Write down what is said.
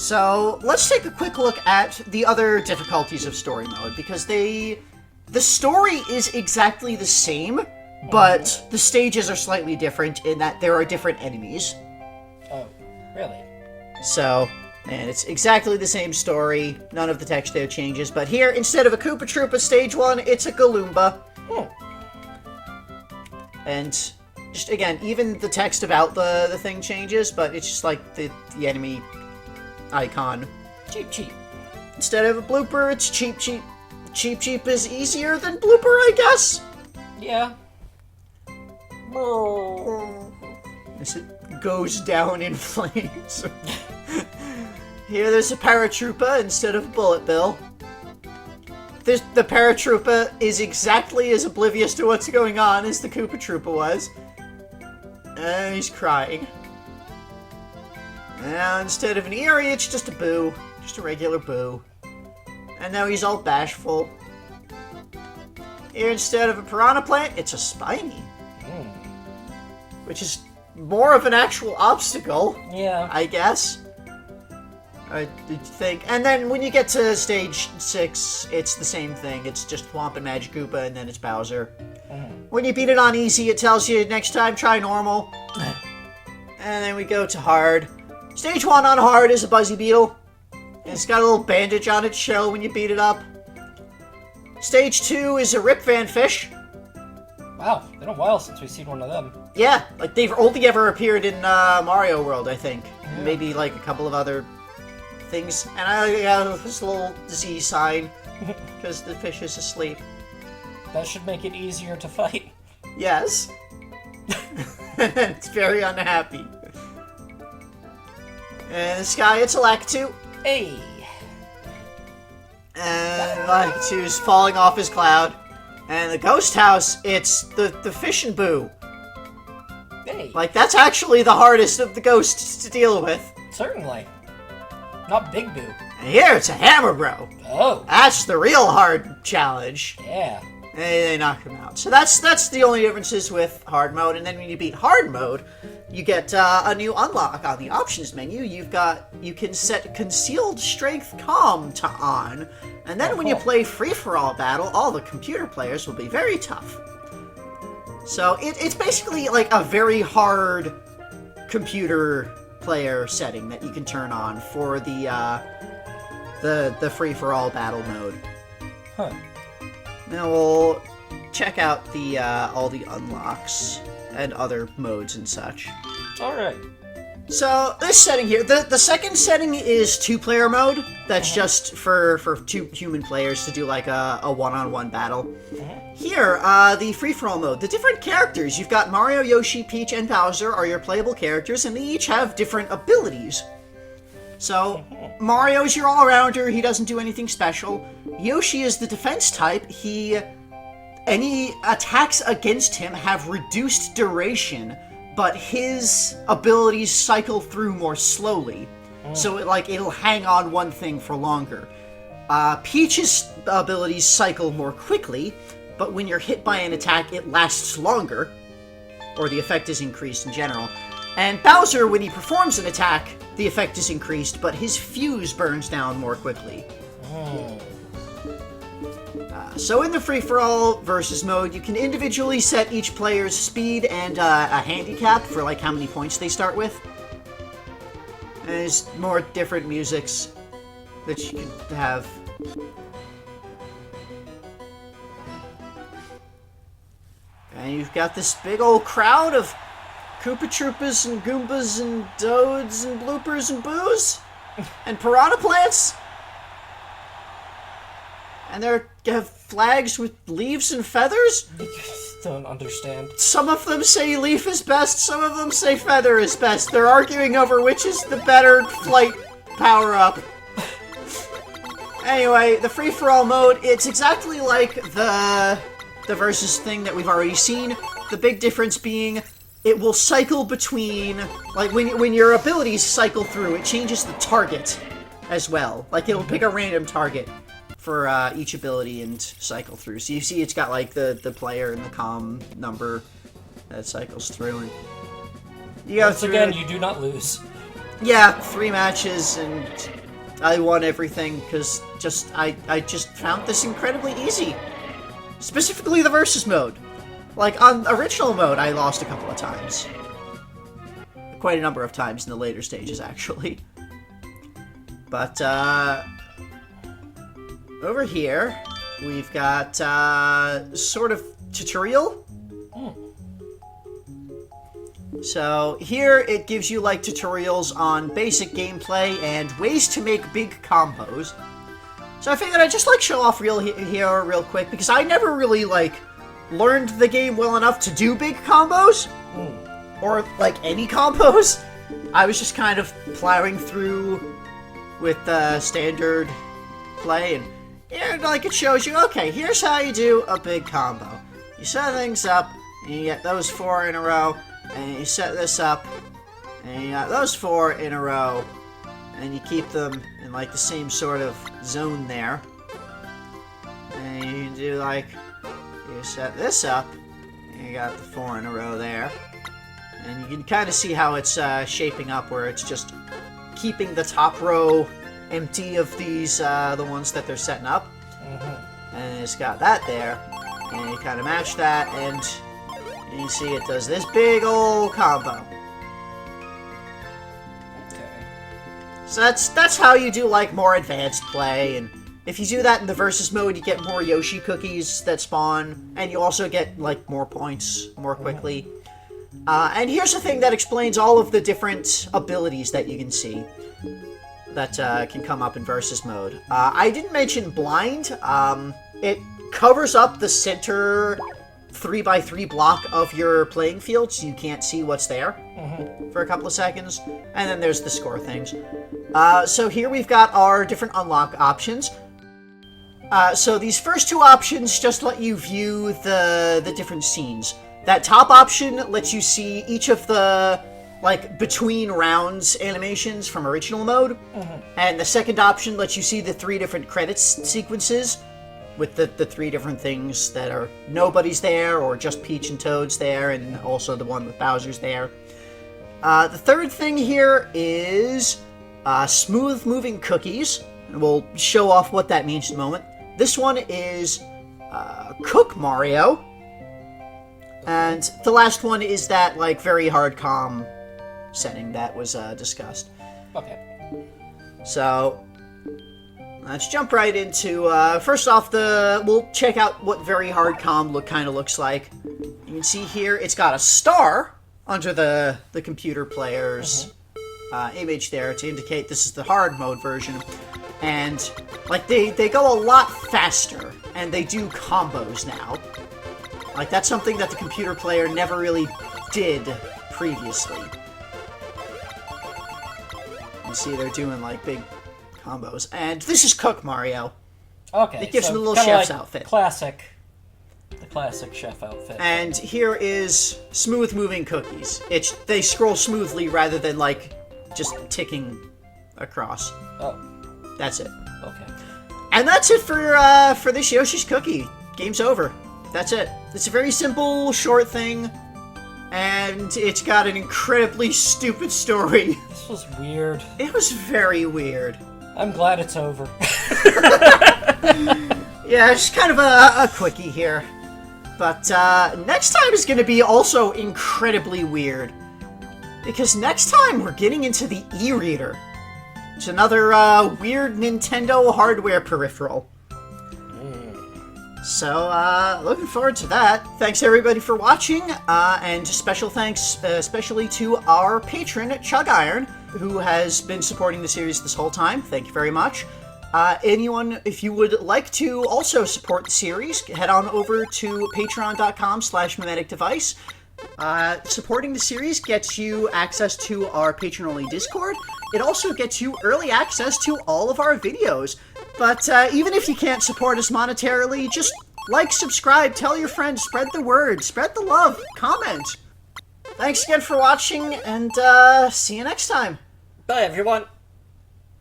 So, let's take a quick look at the other difficulties of story mode, because the story is exactly the same, but the stages are slightly different in that there are different enemies. Oh, really? So, and it's exactly the same story, none of the text there changes, but here, instead of a Koopa Troopa stage 1, it's a Galoomba. And, just again, even the text about the thing changes, but it's just like the enemy icon. Cheep, cheep. Instead of a blooper, it's cheep, cheep. Cheep, cheep is easier than blooper, I guess? Yeah. As it goes down in flames. Here there's a Paratroopa instead of Bullet Bill. The Paratroopa is exactly as oblivious to what's going on as the Koopa Troopa was. And he's crying. Now, instead of an Eerie, it's just a Boo. Just a regular Boo. And now he's all bashful. Here, instead of a Piranha Plant, it's a Spiny. Which is more of an actual obstacle. Yeah. I guess. I think. And then when you get to stage 6, it's the same thing. It's just Thwomp and Magic Koopa, and then it's Bowser. When you beat it on easy, it tells you next time try normal. And then we go to hard. Stage 1 on hard is a Buzzy Beetle. And it's got a little bandage on its shell when you beat it up. Stage 2 is a Rip Van Fish. Wow, it's been a while since we've seen one of them. Yeah, like they've only ever appeared in Mario World, I think. Yeah. Maybe like a couple of other things. And I have this little disease sign because the fish is asleep. That should make it easier to fight. Yes. It's very unhappy. And the sky, it's a Lakitu. Hey! And Lakitu's falling off his cloud. And the ghost house, it's the Fish and Boo. Hey! Like, that's actually the hardest of the ghosts to deal with. Certainly. Not Big Boo. And here, it's a Hammer Bro. Oh. That's the real hard challenge. Yeah. And they knock him out. So that's the only differences with hard mode. And then when you beat hard mode, you get a new unlock on the options menu. You can set Concealed Strength Calm to on. And then when you play free-for-all battle, all the computer players will be very tough. So it's basically like a very hard computer player setting that you can turn on for the free-for-all battle mode. Huh. Now we'll check out the all the unlocks and other modes and such. Alright. So, this setting here, the second setting is 2-player mode. That's just for 2 human players to do like a one-on-one battle. Here, the free-for-all mode, the different characters, you've got Mario, Yoshi, Peach, and Bowser are your playable characters, and they each have different abilities. So, Mario's your all-rounder, he doesn't do anything special. Yoshi is the defense type, any attacks against him have reduced duration, but his abilities cycle through more slowly. So it'll hang on one thing for longer. Peach's abilities cycle more quickly, but when you're hit by an attack, it lasts longer, or the effect is increased in general. And Bowser, when he performs an attack, the effect is increased, but his fuse burns down more quickly. So in the free-for-all versus mode, you can individually set each player's speed and a handicap for like how many points they start with. And there's more different musics that you can have. And you've got this big old crowd of Koopa Troopas and Goombas and Dodes and Bloopers and Boos and Piranha Plants. And they have flags with leaves and feathers? I just don't understand. Some of them say leaf is best, some of them say feather is best. They're arguing over which is the better flight power-up. Anyway, the free-for-all mode, it's exactly like the versus thing that we've already seen. The big difference being it will cycle between... Like, when your abilities cycle through, it changes the target as well. Like, it'll pick a random target for each ability and cycle through. So you see it's got like the player and the comm number that cycles through. And you go Once through again, you do not lose. Yeah, 3 matches, and I won everything because I just found this incredibly easy. Specifically the versus mode. Like, on original mode, I lost a couple of times. Quite a number of times in the later stages, actually. But, over here, we've got, sort of tutorial. So, here it gives you, like, tutorials on basic gameplay and ways to make big combos. So I figured I'd just, like, show off here real quick, because I never really, like, learned the game well enough to do big combos. Or, like, any combos. I was just kind of plowing through with standard play, and like, it shows you, okay, here's how you do a big combo. You set things up, and you get those 4 in a row, and you set this up, and you got those 4 in a row, and you keep them in, like, the same sort of zone there. And you can do, like, you set this up, and you got the 4 in a row there. And you can kind of see how it's shaping up, where it's just keeping the top row empty of these, the ones that they're setting up. And it's got that there. And you kind of match that, and you see it does this big old combo. Okay. So that's how you do, like, more advanced play, and if you do that in the versus mode, you get more Yoshi cookies that spawn, and you also get, like, more points more quickly. And here's the thing that explains all of the different abilities that you can see that can come up in versus mode. I didn't mention blind. It covers up the center 3x3 block of your playing field, so you can't see what's there for a couple of seconds. And then there's the score things. So here we've got our different unlock options. So these first 2 options just let you view the different scenes. That top option lets you see each of the, like, between rounds animations from original mode. And the second option lets you see the 3 different credits sequences with the 3 different things that are nobody's there, or just Peach and Toad's there, and also the one with Bowser's there. The third thing here is smooth moving cookies, and we'll show off what that means in a moment. This one is Cook Mario. And the last one is that, like, very hard comm setting that was discussed. Okay. So, let's jump right into, first off, we'll check out what very hard comm kind of looks like. You can see here, it's got a star under the computer player's image there to indicate this is the hard mode version. And, like, they go a lot faster, and they do combos now. Like, that's something that the computer player never really did previously. You see they're doing, like, big combos. And this is Cook Mario. Okay. It gives so him a little kinda chef's like outfit. The classic chef outfit. And here is smooth moving cookies. They scroll smoothly rather than, like, just ticking across. Oh. That's it. Okay. And that's it for this Yoshi's Cookie. Game's over. That's it. It's a very simple, short thing, and it's got an incredibly stupid story. This was weird. It was very weird. I'm glad it's over. Yeah, it's kind of a quickie here. But next time is going to be also incredibly weird. Because next time we're getting into the e-reader. It's another weird Nintendo hardware peripheral. So, looking forward to that. Thanks everybody for watching, and special thanks especially to our patron, Chug Iron, who has been supporting the series this whole time. Thank you very much. Anyone, if you would like to also support the series, head on over to patreon.com/mimeticdevice. Supporting the series gets you access to our patron-only Discord. It also gets you early access to all of our videos. But even if you can't support us monetarily, just like, subscribe, tell your friends, spread the word, spread the love, comment. Thanks again for watching, and see you next time. Bye, everyone.